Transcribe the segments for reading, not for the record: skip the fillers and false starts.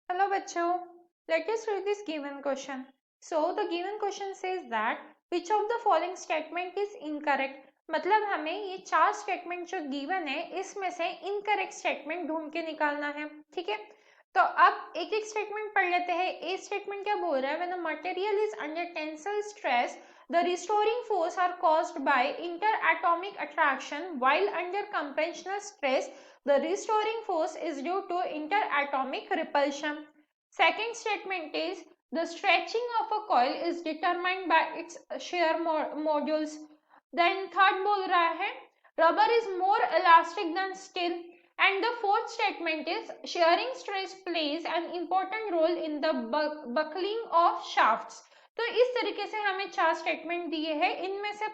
Hello बच्चों, let us read this given question. So the given question says that which of the following statement is incorrect. मतलब हमें ये 4 statement जो given है इसमें से इनकरेक्ट स्टेटमेंट ढूंढ के निकालना है. ठीक है, तो अब एक एक स्टेटमेंट पढ़ लेते हैं. ए स्टेटमेंट क्या बोल रहा है? When the material is under tensile stress the restoring force are caused by interatomic attraction, while under conventional stress the restoring force is due to interatomic repulsion. Second statement is the stretching of a coil is determined by its shear modules. Then third बोल रहा है rubber is more elastic than steel. And the fourth statement is shearing stress plays an important role in the buckling of shafts. तो इस तरीके से हमें 4 statement दिए हैं, इनमें से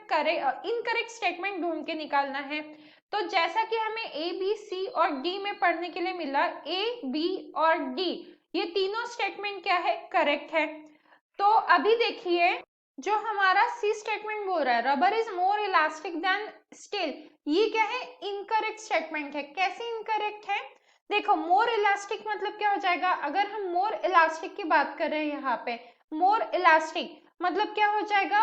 इनकरेक्ट स्टेटमेंट ढूंढ के निकालना है. तो जैसा कि हमें ए बी सी और डी में पढ़ने के लिए मिला, ए बी और डी ये तीनों स्टेटमेंट क्या है? करेक्ट है. तो अभी देखिए जो हमारा सी स्टेटमेंट बोल रहा है rubber is more elastic than steel, ये क्या है? इनकरेक्ट स्टेटमेंट है. कैसे इनकरेक्ट है? देखो मोर इलास्टिक मतलब क्या हो जाएगा? अगर हम मोर इलास्टिक की बात कर रहे हैं यहाँ पे, मोर इलास्टिक मतलब क्या हो जाएगा?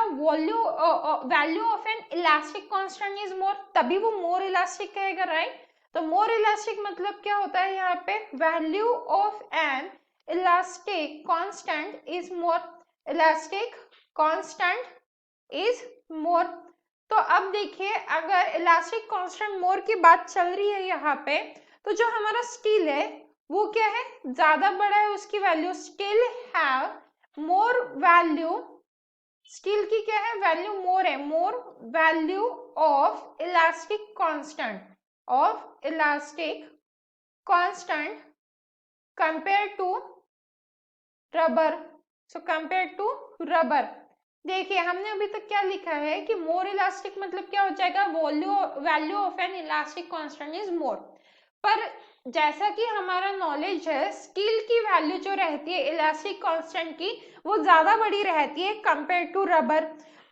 Value of N elastic constant is more, तभी वो मोर इलास्टिक कहेगा, राइट? तो मोर इलास्टिक मतलब क्या होता है यहाँ पे? Value of N elastic constant is more, elastic constant is more. तो अब देखिए अगर इलास्टिक कांस्टेंट मोर की बात चल रही है यहाँ पे, तो जो हमारा स्टील है वो क्या है? ज्यादा बड़ा है उसकी value. Steel have more value, steel की क्या है? वैल्यू मोर है. More value of elastic constant, of elastic constant compare to rubber. So compare to rubber. देखिए हमने अभी तक क्या लिखा है कि मोर इलास्टिक मतलब क्या हो जाएगा? Value of N elastic constant is more. पर जैसा कि हमारा नॉलेज है स्टील की वैल्यू जो रहती है इलास्टिक कांस्टेंट की वो ज्यादा बड़ी रहती है कंपेयर टू रबर.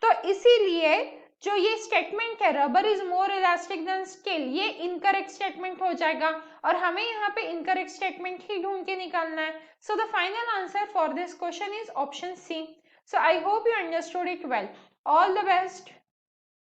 तो इसीलिए जो ये स्टेटमेंट है rubber is more elastic than steel, ये इनकरेक्ट स्टेटमेंट हो जाएगा और हमें यहाँ पे इनकरेक्ट स्टेटमेंट ही ढूंढ के निकालना है. So the final answer for this question is option C. So I hope you understood it well. All the best.